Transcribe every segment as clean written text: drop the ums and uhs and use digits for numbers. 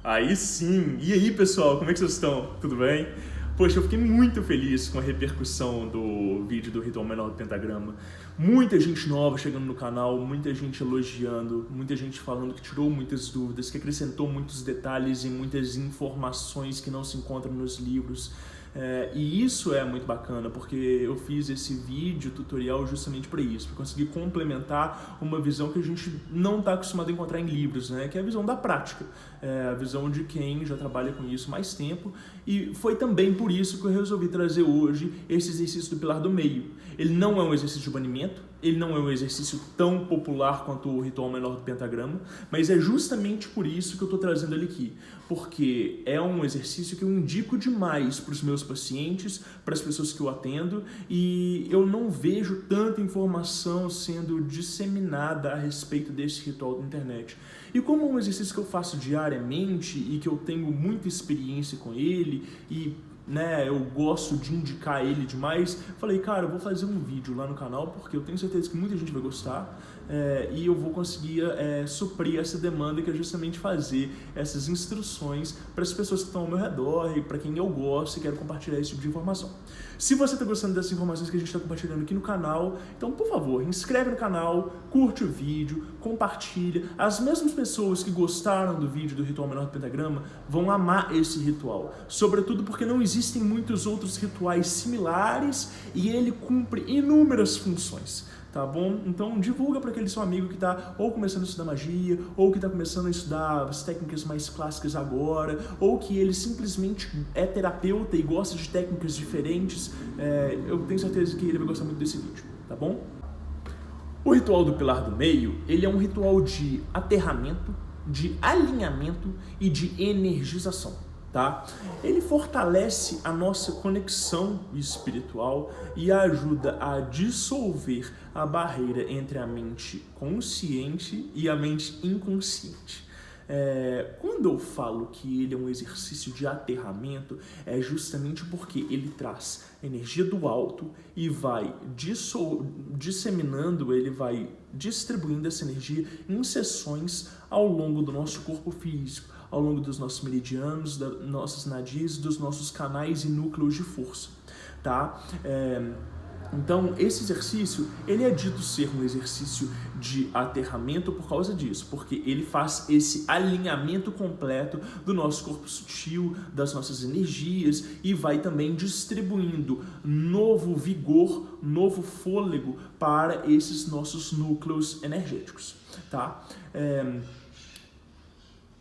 Aí sim! E aí, pessoal, como é que vocês estão? Tudo bem? Poxa, eu fiquei muito feliz com a repercussão do vídeo do Ritual Menor do Pentagrama. Muita gente nova chegando no canal, muita gente elogiando, muita gente falando que tirou muitas dúvidas, que acrescentou muitos detalhes e muitas informações que não se encontram nos livros. E isso é muito bacana, porque eu fiz esse vídeo tutorial justamente para isso, para conseguir complementar uma visão que a gente não está acostumado a encontrar em livros, né? Que é a visão da prática, a visão de quem já trabalha com isso mais tempo. E foi também por isso que eu resolvi trazer hoje esse exercício do pilar do meio. Ele não é um exercício de banimento, ele não é um exercício tão popular quanto o Ritual Menor do Pentagrama, mas é justamente por isso que eu estou trazendo ele aqui, porque é um exercício que eu indico demais para os meus pacientes, para as pessoas que eu atendo, e eu não vejo tanta informação sendo disseminada a respeito desse ritual na internet. E como é um exercício que eu faço diariamente e que eu tenho muita experiência com ele e eu gosto de indicar ele demais, falei, cara, eu vou fazer um vídeo lá no canal porque eu tenho certeza que muita gente vai gostar e eu vou conseguir suprir essa demanda, que é justamente fazer essas instruções para as pessoas que estão ao meu redor e para quem eu gosto e quero compartilhar esse tipo de informação. Se você está gostando dessas informações que a gente está compartilhando aqui no canal, então, por favor, inscreve no canal, curte o vídeo, compartilha. As mesmas pessoas que gostaram do vídeo do Ritual Menor do Pentagrama vão amar esse ritual, sobretudo porque não existem muitos outros rituais similares e ele cumpre inúmeras funções. Tá bom? Então divulga para aquele seu amigo que está ou começando a estudar magia, ou que está começando a estudar as técnicas mais clássicas agora, ou que ele simplesmente é terapeuta e gosta de técnicas diferentes. Eu tenho certeza que ele vai gostar muito desse vídeo, tá bom? O ritual do pilar do meio, ele é um ritual de aterramento, de alinhamento e de energização. Tá? Ele fortalece a nossa conexão espiritual e ajuda a dissolver a barreira entre a mente consciente e a mente inconsciente. Quando eu falo que ele é um exercício de aterramento, é justamente porque ele traz energia do alto e vai disseminando, ele vai distribuindo essa energia em seções ao longo do nosso corpo físico, ao longo dos nossos meridianos, das nossas nadis, dos nossos canais e núcleos de força, tá? Então, esse exercício, ele é dito ser um exercício de aterramento por causa disso, porque ele faz esse alinhamento completo do nosso corpo sutil, das nossas energias e vai também distribuindo novo vigor, novo fôlego para esses nossos núcleos energéticos, tá?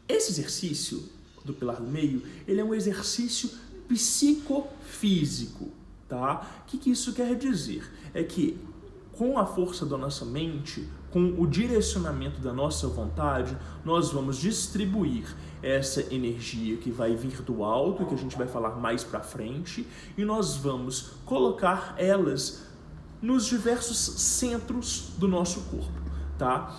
Esse exercício do pilar do meio, ele é um exercício psicofísico, tá? O que isso quer dizer? É que com a força da nossa mente, com o direcionamento da nossa vontade, nós vamos distribuir essa energia que vai vir do alto, que a gente vai falar mais pra frente, e nós vamos colocar elas nos diversos centros do nosso corpo. Tá?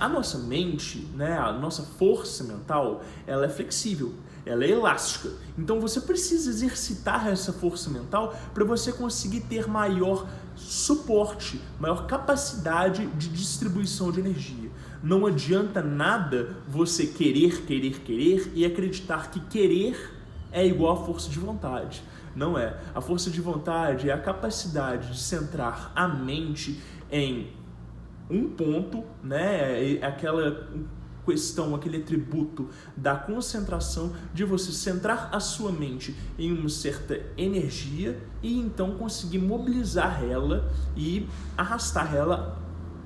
A nossa mente, a nossa força mental, ela é flexível, ela é elástica. Então você precisa exercitar essa força mental para você conseguir ter maior suporte, maior capacidade de distribuição de energia. Não adianta nada você querer e acreditar que querer é igual a força de vontade. Não é. A força de vontade é a capacidade de centrar a mente em um ponto, aquela questão, aquele atributo da concentração, de você centrar a sua mente em uma certa energia e então conseguir mobilizar ela e arrastar ela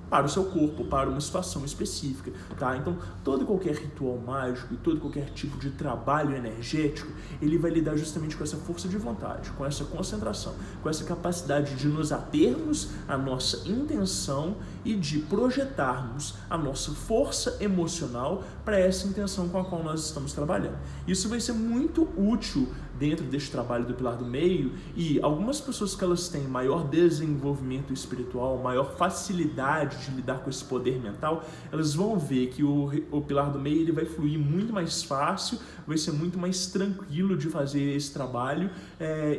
para o seu corpo, para uma situação específica, tá? Então, todo e qualquer ritual mágico e todo e qualquer tipo de trabalho energético, ele vai lidar justamente com essa força de vontade, com essa concentração, com essa capacidade de nos atermos à nossa intenção e de projetarmos a nossa força emocional para essa intenção com a qual nós estamos trabalhando. Isso vai ser muito útil dentro deste trabalho do pilar do meio, e algumas pessoas que elas têm maior desenvolvimento espiritual, maior facilidade de lidar com esse poder mental, elas vão ver que o pilar do meio ele vai fluir muito mais fácil, vai ser muito mais tranquilo de fazer esse trabalho,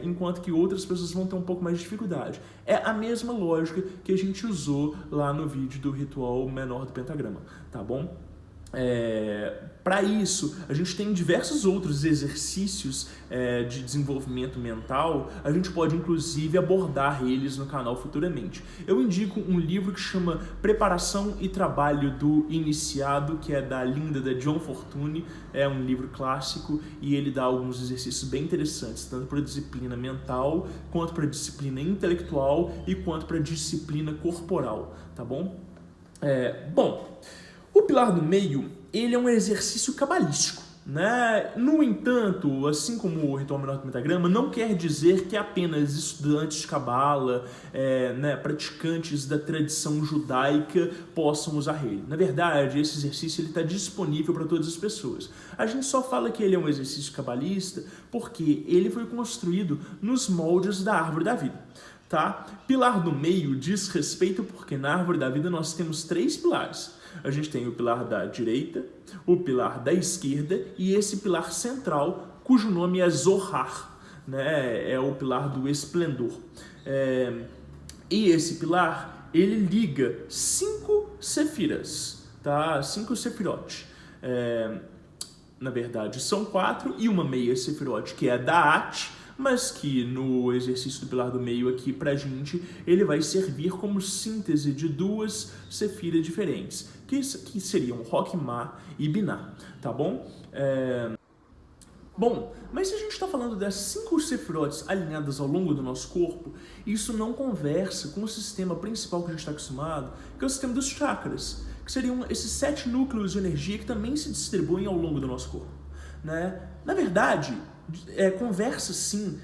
enquanto que outras pessoas vão ter um pouco mais de dificuldade. É a mesma lógica que a gente usou lá no vídeo do Ritual Menor do Pentagrama, tá bom? Para isso, a gente tem diversos outros exercícios de desenvolvimento mental, a gente pode inclusive abordar eles no canal futuramente. Eu indico um livro que chama Preparação e Trabalho do Iniciado, que é da John Fortune, é um livro clássico e ele dá alguns exercícios bem interessantes, tanto para a disciplina mental, quanto para a disciplina intelectual e quanto para a disciplina corporal, tá bom? O pilar do meio, ele é um exercício cabalístico, né? No entanto, assim como o ritual menor do pentagrama, não quer dizer que apenas estudantes de cabala, praticantes da tradição judaica possam usar ele. Na verdade, esse exercício está disponível para todas as pessoas. A gente só fala que ele é um exercício cabalista porque ele foi construído nos moldes da árvore da vida. Tá? Pilar do meio diz respeito porque na árvore da vida nós temos 3 pilares. A gente tem o pilar da direita, o pilar da esquerda e esse pilar central, cujo nome é Zohar, né? É o pilar do esplendor. E esse pilar, ele liga 5 sefiras, tá? 5 sefirot. Na verdade, são 4 e uma meia sefirot, que é Da'at, mas que no exercício do pilar do meio aqui pra gente, ele vai servir como síntese de 2 sefiras diferentes, que seriam Hokmah e Binah, tá bom? Bom, mas se a gente está falando das 5 sefirotes alinhadas ao longo do nosso corpo, isso não conversa com o sistema principal que a gente está acostumado, que é o sistema dos chakras, que seriam esses 7 núcleos de energia que também se distribuem ao longo do nosso corpo, né? Na verdade, conversa sim,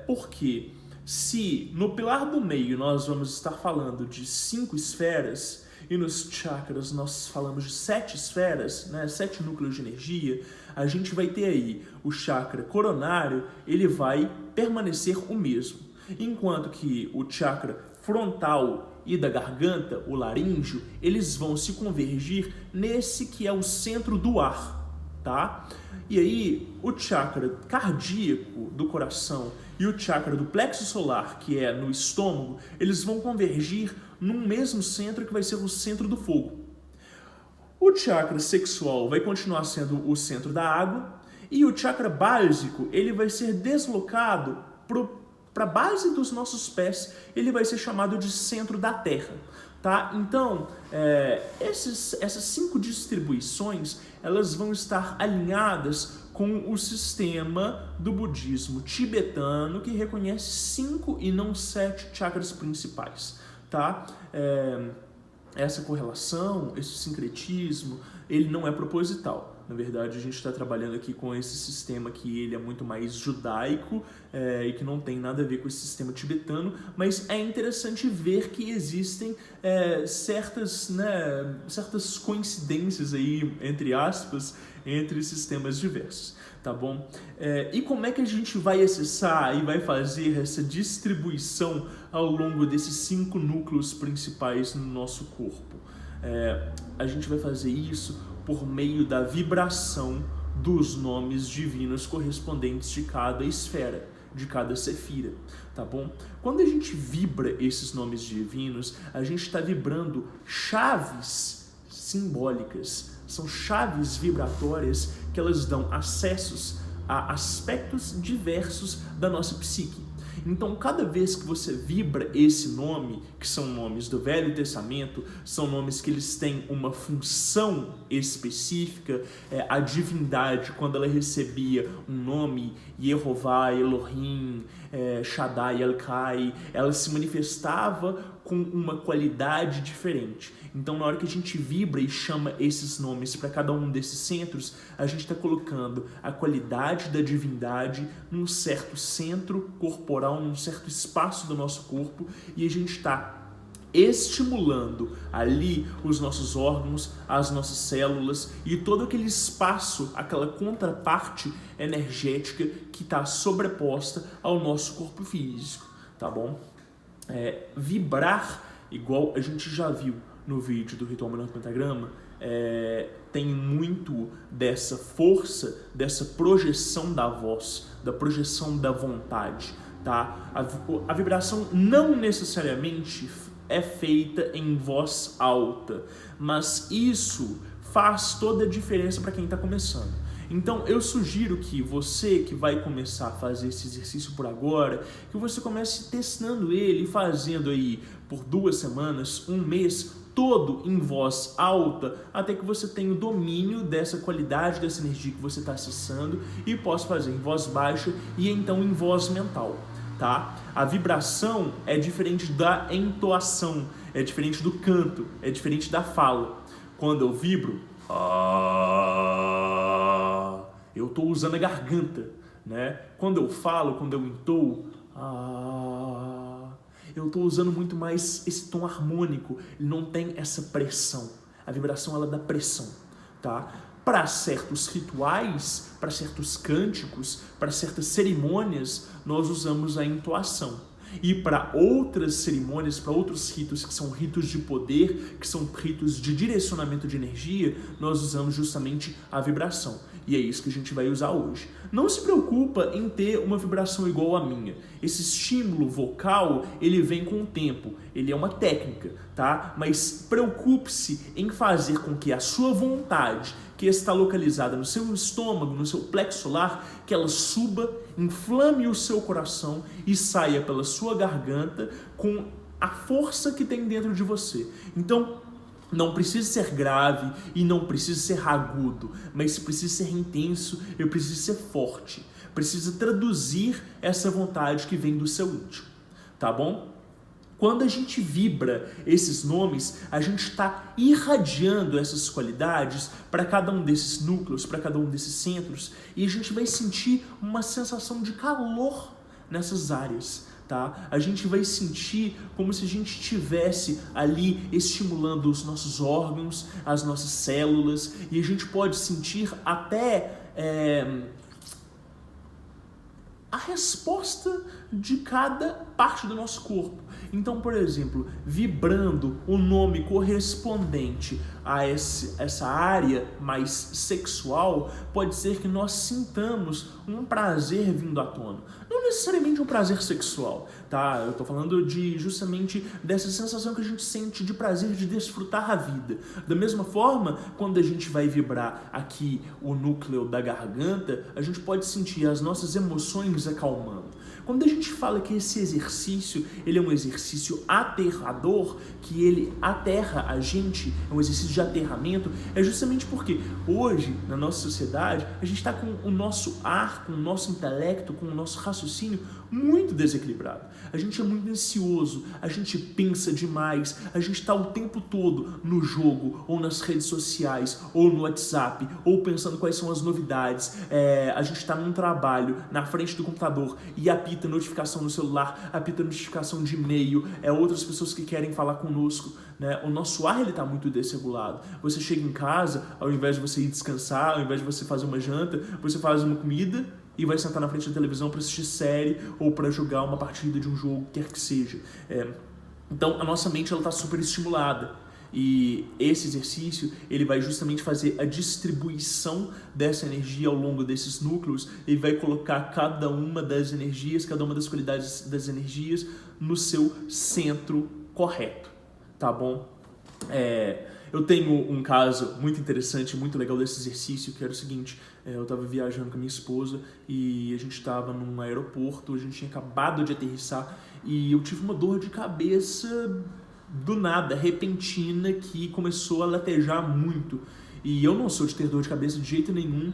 porque se no pilar do meio nós vamos estar falando de 5 esferas e nos chakras nós falamos de 7 esferas, né, 7 núcleos de energia, a gente vai ter aí o chakra coronário, ele vai permanecer o mesmo, enquanto que o chakra frontal e da garganta, o laríngeo, eles vão se convergir nesse que é o centro do ar, tá? E aí, o chakra cardíaco do coração e o chakra do plexo solar, que é no estômago, eles vão convergir num mesmo centro que vai ser o centro do fogo. O chakra sexual vai continuar sendo o centro da água e o chakra básico, ele vai ser deslocado para a base dos nossos pés, ele vai ser chamado de centro da terra. Tá? Então, essas 5 distribuições, elas vão estar alinhadas com o sistema do budismo tibetano, que reconhece 5 e não 7 chakras principais. Tá? Essa correlação, esse sincretismo, ele não é proposital. Na verdade, a gente está trabalhando aqui com esse sistema que ele é muito mais judaico e que não tem nada a ver com esse sistema tibetano, mas é interessante ver que existem certas coincidências aí, entre aspas, entre sistemas diversos, tá bom? E como é que a gente vai acessar e vai fazer essa distribuição ao longo desses 5 núcleos principais no nosso corpo? A gente vai fazer isso por meio da vibração dos nomes divinos correspondentes de cada esfera, de cada sefira, tá bom? Quando a gente vibra esses nomes divinos, a gente está vibrando chaves simbólicas, são chaves vibratórias que elas dão acessos a aspectos diversos da nossa psique. Então, cada vez que você vibra esse nome, que são nomes do Velho Testamento, são nomes que eles têm uma função específica, a divindade, quando ela recebia um nome, Yehová, Elohim, Shaddai, El-Kai, ela se manifestava com uma qualidade diferente. Então, na hora que a gente vibra e chama esses nomes para cada um desses centros, a gente está colocando a qualidade da divindade num certo centro corporal, num certo espaço do nosso corpo, e a gente está estimulando ali os nossos órgãos, as nossas células e todo aquele espaço, aquela contraparte energética que está sobreposta ao nosso corpo físico, tá bom? Vibrar, igual a gente já viu no vídeo do Ritual Menor do Pentagrama, tem muito dessa força, dessa projeção da voz, da projeção da vontade, tá? A vibração não necessariamente é feita em voz alta, mas isso faz toda a diferença para quem está começando. Então eu sugiro que você que vai começar a fazer esse exercício por agora, que você comece testando ele e fazendo aí por 2 semanas, 1 mês, todo em voz alta, até que você tenha o domínio dessa qualidade, dessa energia que você está acessando e possa fazer em voz baixa e então em voz mental, tá? A vibração é diferente da entoação, é diferente do canto, é diferente da fala. Quando eu vibro, eu estou usando a garganta, né? Quando eu falo, quando eu entoo, eu estou usando muito mais esse tom harmônico, ele não tem essa pressão. A vibração, ela dá pressão, tá? Para certos rituais, para certos cânticos, para certas cerimônias, nós usamos a entoação. E para outras cerimônias, para outros ritos que são ritos de poder, que são ritos de direcionamento de energia, nós usamos justamente a vibração. E é isso que a gente vai usar hoje. Não se preocupa em ter uma vibração igual à minha. Esse estímulo vocal, ele vem com o tempo. Ele é uma técnica, tá? Mas preocupe-se em fazer com que a sua vontade, que está localizada no seu estômago, no seu plexo solar, que ela suba, inflame o seu coração e saia pela sua garganta com a força que tem dentro de você. Então, não precisa ser grave e não precisa ser agudo, mas precisa ser intenso e precisa ser forte. Precisa traduzir essa vontade que vem do seu íntimo, tá bom? Quando a gente vibra esses nomes, a gente está irradiando essas qualidades para cada um desses núcleos, para cada um desses centros, e a gente vai sentir uma sensação de calor nessas áreas. Tá? A gente vai sentir como se a gente estivesse ali estimulando os nossos órgãos, as nossas células, e a gente pode sentir até a resposta de cada parte do nosso corpo. Então, por exemplo, vibrando o nome correspondente a essa área mais sexual, pode ser que nós sintamos um prazer vindo à tona. Não necessariamente um prazer sexual, tá? Eu tô falando justamente dessa sensação que a gente sente de prazer de desfrutar a vida. Da mesma forma, quando a gente vai vibrar aqui o núcleo da garganta, a gente pode sentir as nossas emoções acalmando. Quando a gente fala que esse exercício, ele é um exercício aterrador, que ele aterra a gente, é um exercício de aterramento, é justamente porque hoje, na nossa sociedade, a gente está com o nosso ar, com o nosso intelecto, com o nosso raciocínio muito desequilibrado. A gente é muito ansioso, a gente pensa demais, a gente está o tempo todo no jogo, ou nas redes sociais, ou no WhatsApp, ou pensando quais são as novidades. A gente está num trabalho, na frente do computador, e apita notificação no celular, apita notificação de e-mail, outras pessoas que querem falar conosco, né? O nosso ar está muito desregulado. Você chega em casa, ao invés de você ir descansar, ao invés de você fazer uma janta, você faz uma comida e vai sentar na frente da televisão para assistir série ou para jogar uma partida de um jogo, quer que seja. Então a nossa mente está super estimulada. E esse exercício, ele vai justamente fazer a distribuição dessa energia ao longo desses núcleos e vai colocar cada uma das energias, cada uma das qualidades das energias no seu centro correto, tá bom? Eu tenho um caso muito interessante, muito legal desse exercício, que era o seguinte: eu estava viajando com a minha esposa e a gente estava num aeroporto, a gente tinha acabado de aterrissar e eu tive uma dor de cabeça do nada, repentina, que começou a latejar muito. E eu não sou de ter dor de cabeça de jeito nenhum.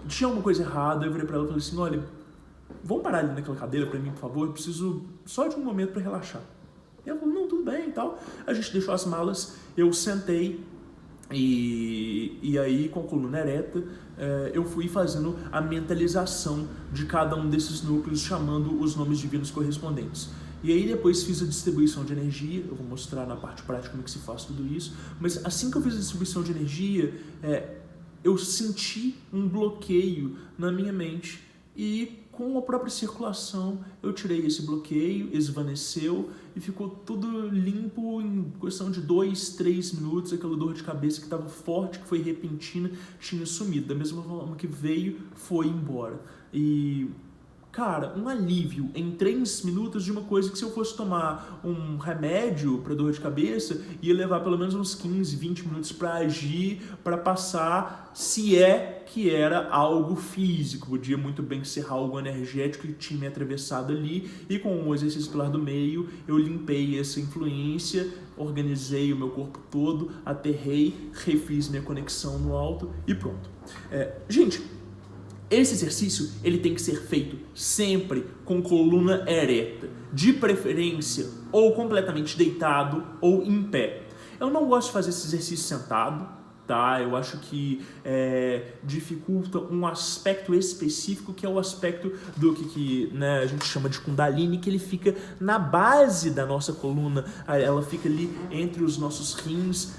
Tinha alguma coisa errada, eu virei pra ela e falei assim: olha, vamos parar ali naquela cadeira pra mim, por favor, eu preciso só de um momento pra relaxar. E ela falou: não, tudo bem e tal. A gente deixou as malas, eu sentei e aí, com a coluna ereta, eu fui fazendo a mentalização de cada um desses núcleos, chamando os nomes divinos correspondentes. E aí depois fiz a distribuição de energia, eu vou mostrar na parte prática como é que se faz tudo isso, mas assim que eu fiz a distribuição de energia, eu senti um bloqueio na minha mente e com a própria circulação eu tirei esse bloqueio, esvaneceu e ficou tudo limpo em questão de 2, 3 minutos. Aquela dor de cabeça que estava forte, que foi repentina, tinha sumido, da mesma forma que veio, foi embora. E cara, um alívio em 3 minutos de uma coisa que se eu fosse tomar um remédio para dor de cabeça, ia levar pelo menos uns 15, 20 minutos para agir, para passar, se é que era algo físico. Podia muito bem ser algo energético que tinha me atravessado ali, e com o exercício pilar do meio, eu limpei essa influência, organizei o meu corpo todo, aterrei, refiz minha conexão no alto e pronto. Gente, esse exercício ele tem que ser feito sempre com coluna ereta, de preferência ou completamente deitado ou em pé. Eu não gosto de fazer esse exercício sentado, tá? Eu acho que dificulta um aspecto específico, que é o aspecto do que né, a gente chama de Kundalini, que ele fica na base da nossa coluna, ela fica ali entre os nossos rins,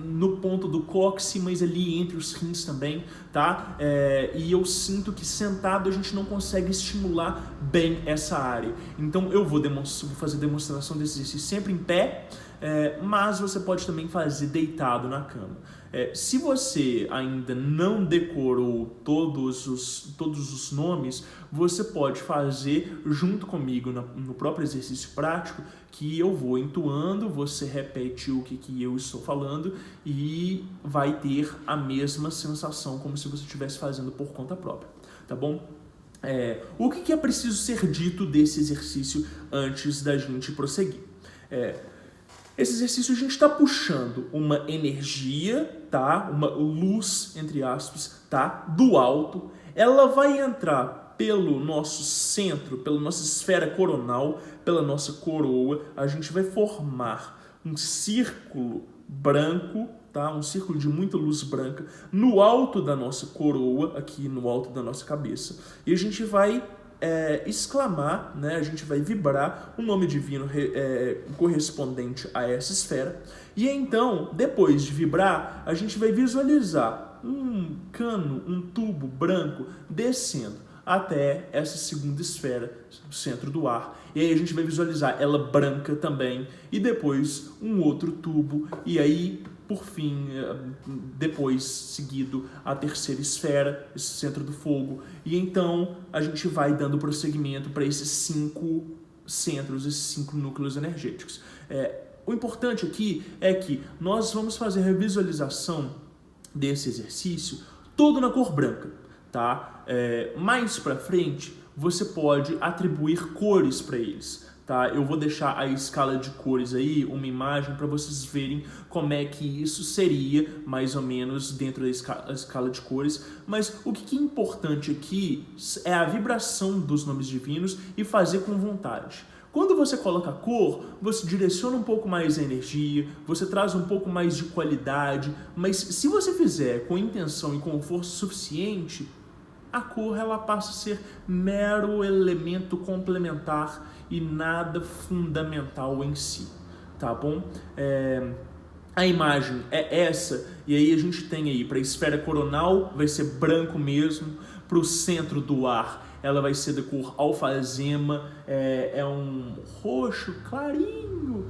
no ponto do cóccix, mas ali entre os rins também, tá? E eu sinto que sentado a gente não consegue estimular bem essa área. Então eu vou fazer demonstração desse exercício sempre em pé, mas você pode também fazer deitado na cama. Se você ainda não decorou todos os nomes, você pode fazer junto comigo no próprio exercício prático, que eu vou entoando, você repete o que eu estou falando e vai ter a mesma sensação, como se você estivesse fazendo por conta própria, tá bom? O que é preciso ser dito desse exercício antes da gente prosseguir? Esse exercício a gente está puxando uma energia, tá? Uma luz, entre aspas, tá? Do alto. Ela vai entrar pelo nosso centro, pela nossa esfera coronal, pela nossa coroa. A gente vai formar um círculo branco, tá? Um círculo de muita luz branca no alto da nossa coroa, aqui no alto da nossa cabeça. E a gente vai exclamar, né? A gente vai vibrar o nome divino correspondente a essa esfera. E então, depois de vibrar, a gente vai visualizar um cano, um tubo branco descendo até essa segunda esfera, o centro do ar. E aí a gente vai visualizar ela branca também, e depois um outro tubo, e aí, por fim, depois seguido a terceira esfera, esse centro do fogo. E então a gente vai dando prosseguimento para esses 5 centros, esses 5 núcleos energéticos. O importante aqui é que nós vamos fazer a visualização desse exercício todo na cor branca, tá? Mais para frente, você pode atribuir cores para eles, tá? Eu vou deixar a escala de cores aí, uma imagem para vocês verem como é que isso seria, mais ou menos, dentro da escala de cores. Mas o que é importante aqui é a vibração dos nomes divinos e fazer com vontade. Quando você coloca a cor, você direciona um pouco mais a energia, você traz um pouco mais de qualidade, mas se você fizer com intenção e com força suficiente, a cor ela passa a ser mero elemento complementar e nada fundamental em si, tá bom? A imagem é essa, e aí a gente tem aí para a esfera coronal, vai ser branco mesmo, para o centro do ar, ela vai ser da cor alfazema, é um roxo clarinho.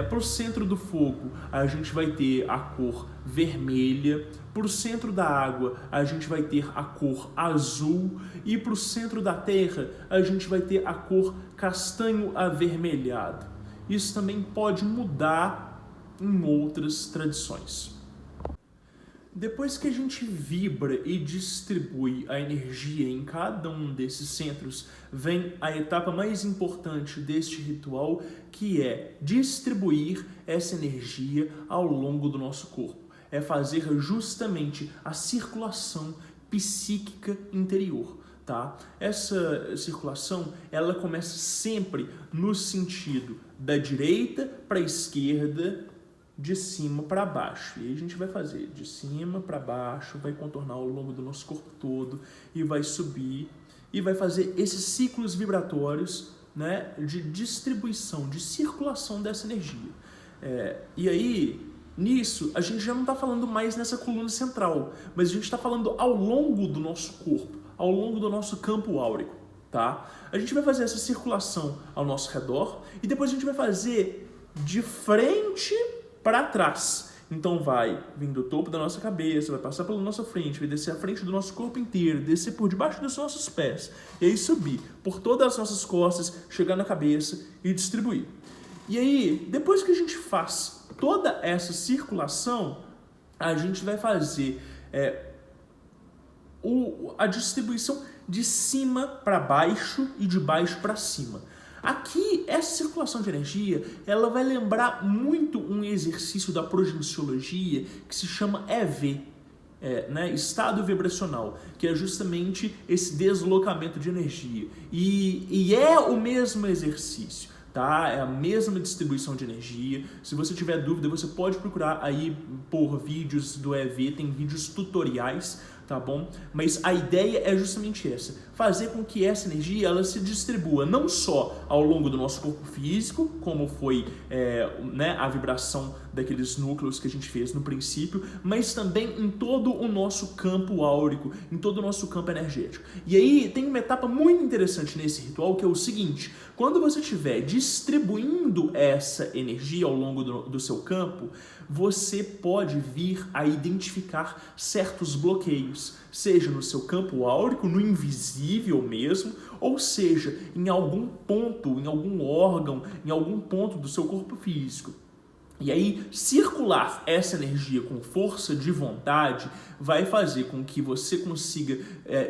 Para o centro do fogo, a gente vai ter a cor vermelha. Para o centro da água, a gente vai ter a cor azul. E para o centro da terra, a gente vai ter a cor castanho avermelhado. Isso também pode mudar em outras tradições. Depois que a gente vibra e distribui a energia em cada um desses centros, vem a etapa mais importante deste ritual, que é distribuir essa energia ao longo do nosso corpo. É fazer justamente a circulação psíquica interior, tá? Essa circulação, ela começa sempre no sentido da direita para a esquerda, de cima para baixo. E aí a gente vai fazer de cima para baixo, vai contornar ao longo do nosso corpo todo e vai subir e vai fazer esses ciclos vibratórios, né, de distribuição, de circulação dessa energia. E aí, nisso, a gente já não está falando mais nessa coluna central, mas a gente está falando ao longo do nosso corpo, ao longo do nosso campo áurico, tá? A gente vai fazer essa circulação ao nosso redor e depois a gente vai fazer de frente para trás. Então vai vir do topo da nossa cabeça, vai passar pela nossa frente, vai descer a frente do noso corpo inteiro, descer por debaixo dos nossos pés, e aí subir por todas as nossas costas, chegar na cabeça e distribuir. E aí, depois que a gente faz toda essa circulação, a gente vai fazer a distribuição de cima para baixo e de baixo para cima. Aqui, essa circulação de energia, ela vai lembrar muito um exercício da progenciologia que se chama EV, estado vibracional, que é justamente esse deslocamento de energia. E é o mesmo exercício. Tá? É a mesma distribuição de energia. Se você tiver dúvida, você pode procurar aí por vídeos do EV, tem vídeos tutoriais, tá bom? Mas a ideia é justamente essa, fazer com que essa energia ela se distribua não só ao longo do nosso corpo físico, como foi a vibração daqueles núcleos que a gente fez no princípio, mas também em todo o nosso campo áurico, em todo o nosso campo energético. E aí tem uma etapa muito interessante nesse ritual, que é o seguinte: quando você estiver distribuindo essa energia ao longo do seu campo, você pode vir a identificar certos bloqueios, seja no seu campo áurico, no invisível mesmo, ou seja, em algum ponto, em algum órgão, em algum ponto do seu corpo físico. E aí, circular essa energia com força de vontade vai fazer com que você consiga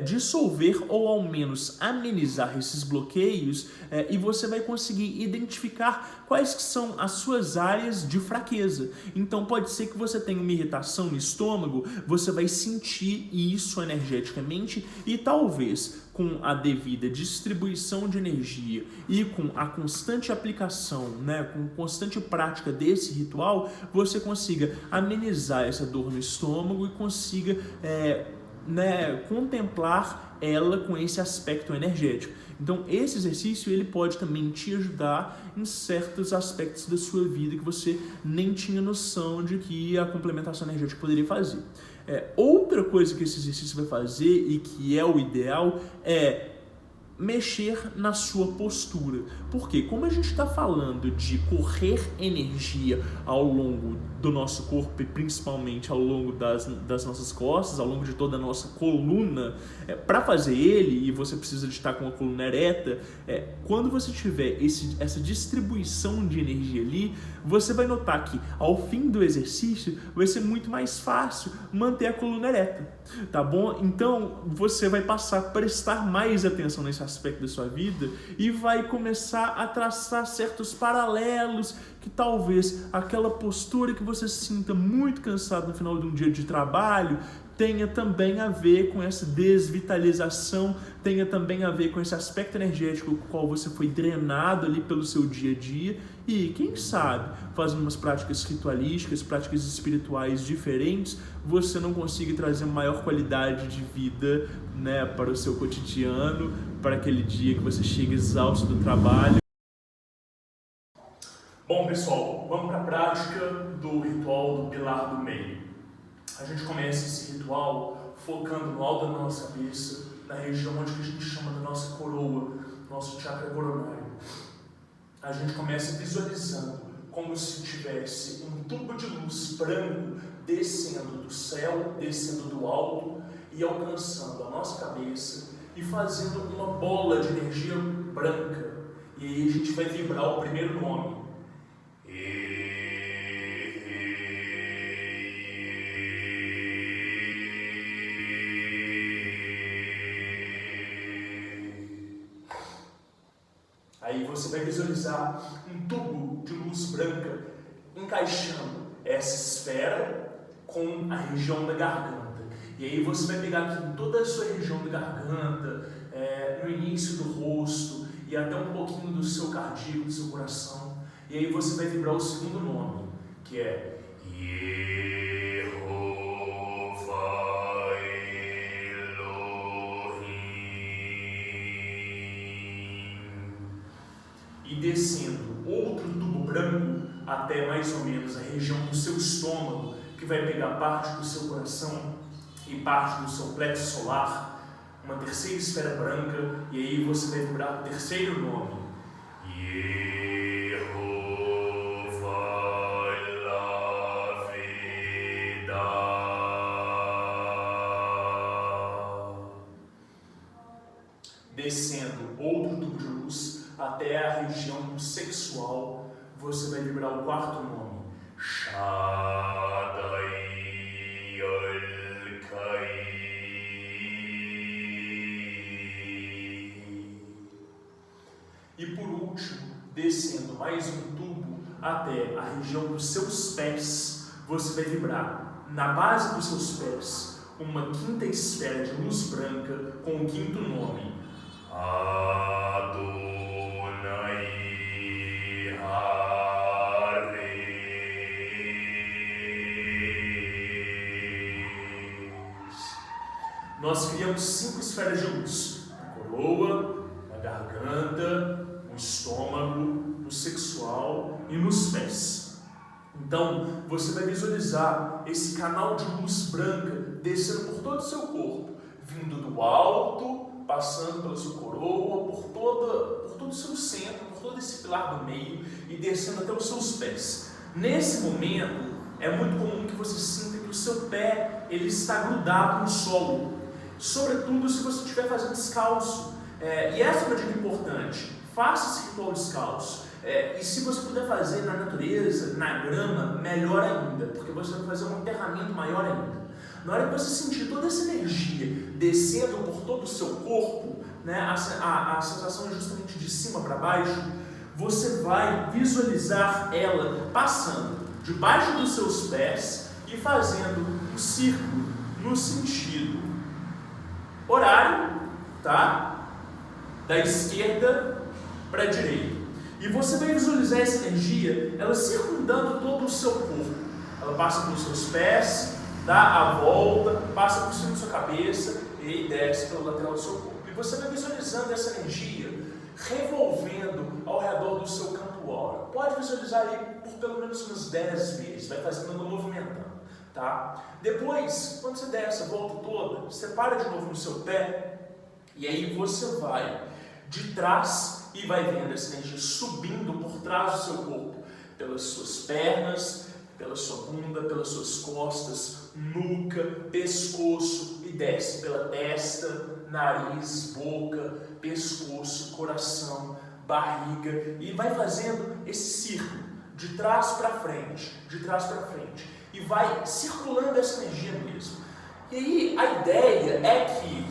dissolver ou ao menos amenizar esses bloqueios e você vai conseguir identificar quais que são as suas áreas de fraqueza. Então pode ser que você tenha uma irritação no estômago, você vai sentir isso energeticamente e talvez com a devida distribuição de energia e com a constante aplicação, com constante prática desse ritual, você consiga amenizar essa dor no estômago e consiga contemplar ela com esse aspecto energético. Então esse exercício ele pode também te ajudar em certos aspectos da sua vida que você nem tinha noção de que a complementação energética poderia fazer. Outra coisa que esse exercício vai fazer e que é o ideal é mexer na sua postura. Porque como a gente está falando de correr energia ao longo do nosso corpo e principalmente ao longo das nossas costas, ao longo de toda a nossa coluna, para fazer ele, e você precisa de estar com a coluna ereta, quando você tiver essa distribuição de energia ali, você vai notar que ao fim do exercício vai ser muito mais fácil manter a coluna ereta, tá bom? Então você vai passar a prestar mais atenção nesse aspecto da sua vida e vai começar a traçar certos paralelos que talvez aquela postura que você se sinta muito cansado no final de um dia de trabalho tenha também a ver com essa desvitalização, tenha também a ver com esse aspecto energético com o qual você foi drenado ali pelo seu dia a dia e, quem sabe, fazendo umas práticas ritualísticas, práticas espirituais diferentes, você não consiga trazer maior qualidade de vida para o seu cotidiano, para aquele dia que você chega exausto do trabalho. Bom, pessoal, vamos para a prática do ritual do pilar do meio. A gente começa esse ritual focando no alto da nossa cabeça, na região onde a gente chama da nossa coroa, nosso chakra coronário. A gente começa visualizando como se tivesse um tubo de luz branco descendo do céu, descendo do alto e alcançando a nossa cabeça e fazendo uma bola de energia branca. E aí a gente vai vibrar o primeiro nome. Aí você vai visualizar um tubo de luz branca encaixando essa esfera com a região da garganta. E aí você vai pegar aqui em toda a sua região da garganta, no início do rosto e até um pouquinho do seu cardíaco, do seu coração. E aí você vai vibrar o segundo nome, que é e descendo outro tubo branco até mais ou menos a região do seu estômago, que vai pegar parte do seu coração e parte do seu plexo solar, uma terceira esfera branca, e aí você vai vibrar o terceiro nome. descendo outro tubo de luz até a região sexual, você vai vibrar o quarto nome. Shaddai Al-Kai. E por último, descendo mais um tubo até a região dos seus pés, você vai vibrar na base dos seus pés uma quinta esfera de luz branca com o quinto nome. Adonai Hares. Nós criamos 5 esferas de luz: na coroa, na garganta, no estômago, no sexual e nos pés. Então, você vai visualizar esse canal de luz branca descendo por todo o seu corpo, vindo do alto, passando pela sua coroa, por todo o seu centro, por todo esse pilar do meio e descendo até os seus pés. Nesse momento, é muito comum que você sinta que o seu pé ele está grudado no solo, sobretudo se você estiver fazendo descalço. E essa é uma dica importante: faça esse ritual descalço. E se você puder fazer na natureza, na grama, melhor ainda, porque você vai fazer um enterramento maior ainda. Na hora que você sentir toda essa energia descendo por todo o seu corpo, né, a sensação é justamente de cima para baixo, você vai visualizar ela passando debaixo dos seus pés e fazendo um círculo no sentido horário, tá? Da esquerda para a direita. E você vai visualizar essa energia, ela circundando todo o seu corpo. Ela passa pelos seus pés, dá a volta, passa por cima da sua cabeça e desce pelo lateral do seu corpo. E você vai visualizando essa energia revolvendo ao redor do seu campo áureo. Pode visualizar aí por pelo menos umas 10 vezes, vai fazendo, movimentando, tá? Depois, quando você desce a volta toda, você para de novo no seu pé e aí você vai de trás e vai vendo essa energia subindo por trás do seu corpo, pelas suas pernas, pela sua bunda, pelas suas costas, nuca, pescoço e desce pela testa, nariz, boca, pescoço, coração, barriga e vai fazendo esse círculo de trás para frente, e vai circulando essa energia mesmo. E aí a ideia é que,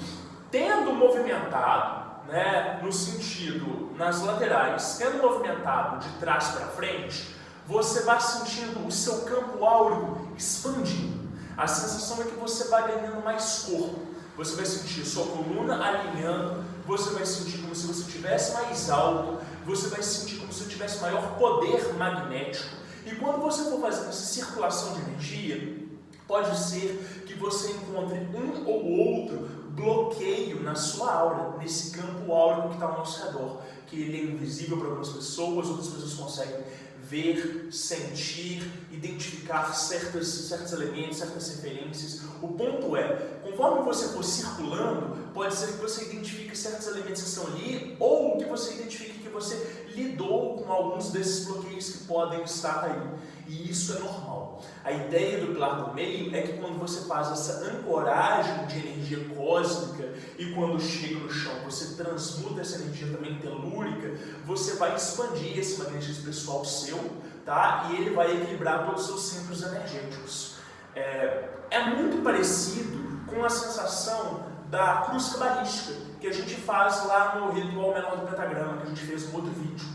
tendo movimentado, né, no sentido, nas laterais, tendo movimentado de trás para frente, você vai sentindo o seu campo áureo expandindo. A sensação é que você vai ganhando mais corpo. Você vai sentir sua coluna alinhando, você vai sentir como se você estivesse mais alto, você vai sentir como se você tivesse maior poder magnético. E quando você for fazendo essa circulação de energia, pode ser que você encontre um ou outro bloqueio na sua aura, nesse campo áureo que está ao nosso redor, que ele é invisível para algumas pessoas, outras pessoas conseguem ver, sentir, identificar certos elementos, certas referências. O ponto é, conforme você for circulando, pode ser que você identifique certos elementos que estão ali, ou que você identifique que você lidou com alguns desses bloqueios que podem estar aí. E isso é normal. A ideia do pilar do meio é que quando você faz essa ancoragem de energia cósmica e quando chega no chão você transmuta essa energia também telúrica, você vai expandir esse magnetismo pessoal seu, tá? E ele vai equilibrar todos os seus centros energéticos. É muito parecido com a sensação da cruz cabalística que a gente faz lá no ritual menor do pentagrama, que a gente fez no outro vídeo.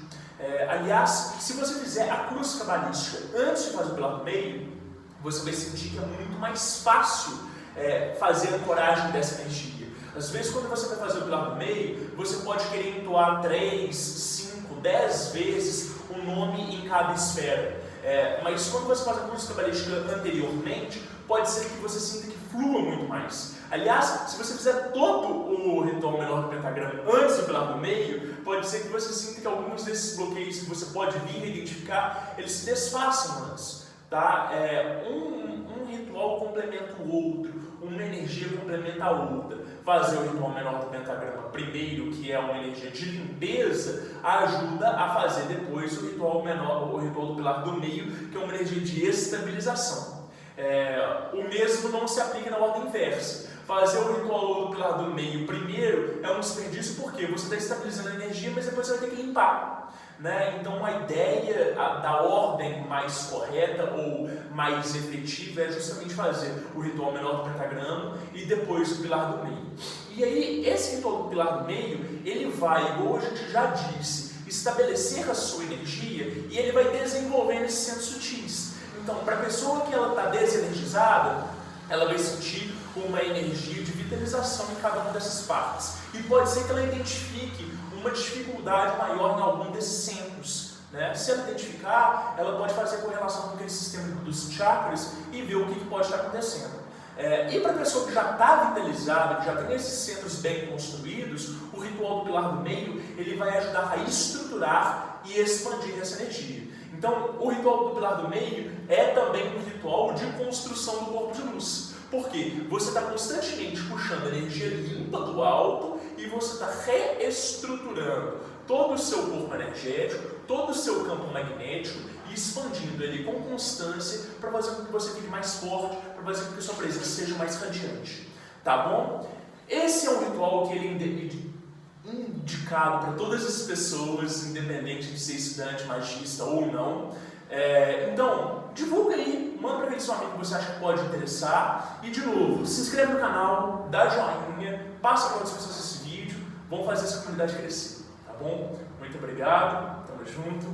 Aliás, se você fizer a cruz cabalística antes de fazer o pilar do meio, você vai sentir que é muito mais fácil fazer a ancoragem dessa energia. Às vezes, quando você vai fazer o pilar do meio, você pode querer entoar 3, 5, 10 vezes o nome em cada esfera. Mas quando você faz a cruz cabalística anteriormente, pode ser que você sinta que flua muito mais. Aliás, se você fizer todo o ritual menor do pentagrama antes do pilar do meio, pode ser que você sinta que alguns desses bloqueios que você pode vir a identificar, eles se desfaçam antes. Tá? Um ritual complementa o outro, uma energia complementa a outra. Fazer o ritual menor do pentagrama primeiro, que é uma energia de limpeza, ajuda a fazer depois o ritual menor, o ritual do pilar do meio, que é uma energia de estabilização. O mesmo não se aplica na ordem inversa. Fazer o ritual do pilar do meio primeiro é um desperdício porque você está estabilizando a energia, mas depois você vai ter que limpar. Né? Então a ideia da ordem mais correta ou mais efetiva é justamente fazer o ritual menor do pentagrama e depois o pilar do meio. E aí esse ritual do pilar do meio, ele vai, igual a gente já disse, estabelecer a sua energia e ele vai desenvolvendo esses centros sutis. Então para a pessoa que ela está desenergizada, ela vai sentir uma energia de vitalização em cada uma dessas partes. E pode ser que ela identifique uma dificuldade maior em algum desses centros. Né? Se ela identificar, ela pode fazer correlação com aquele sistema dos chakras e ver o que pode estar acontecendo. E para a pessoa que já está vitalizada, que já tem esses centros bem construídos, o ritual do pilar do meio, ele vai ajudar a estruturar e expandir essa energia. Então, o ritual do pilar do meio é também um ritual de construção do corpo de luz. Por quê? Você está constantemente puxando energia limpa do alto e você está reestruturando todo o seu corpo energético, todo o seu campo magnético e expandindo ele com constância para fazer com que você fique mais forte, para fazer com que a sua presença seja mais radiante. Tá bom? Esse é um ritual que ele é indicado para todas as pessoas, independente de ser estudante, magista ou não. Então, divulga aí, manda para aquele seu amigo que você acha que pode interessar. E de novo, se inscreve no canal, dá joinha, passa para outras pessoas esse vídeo, vamos fazer essa comunidade crescer, tá bom? Muito obrigado, tamo junto.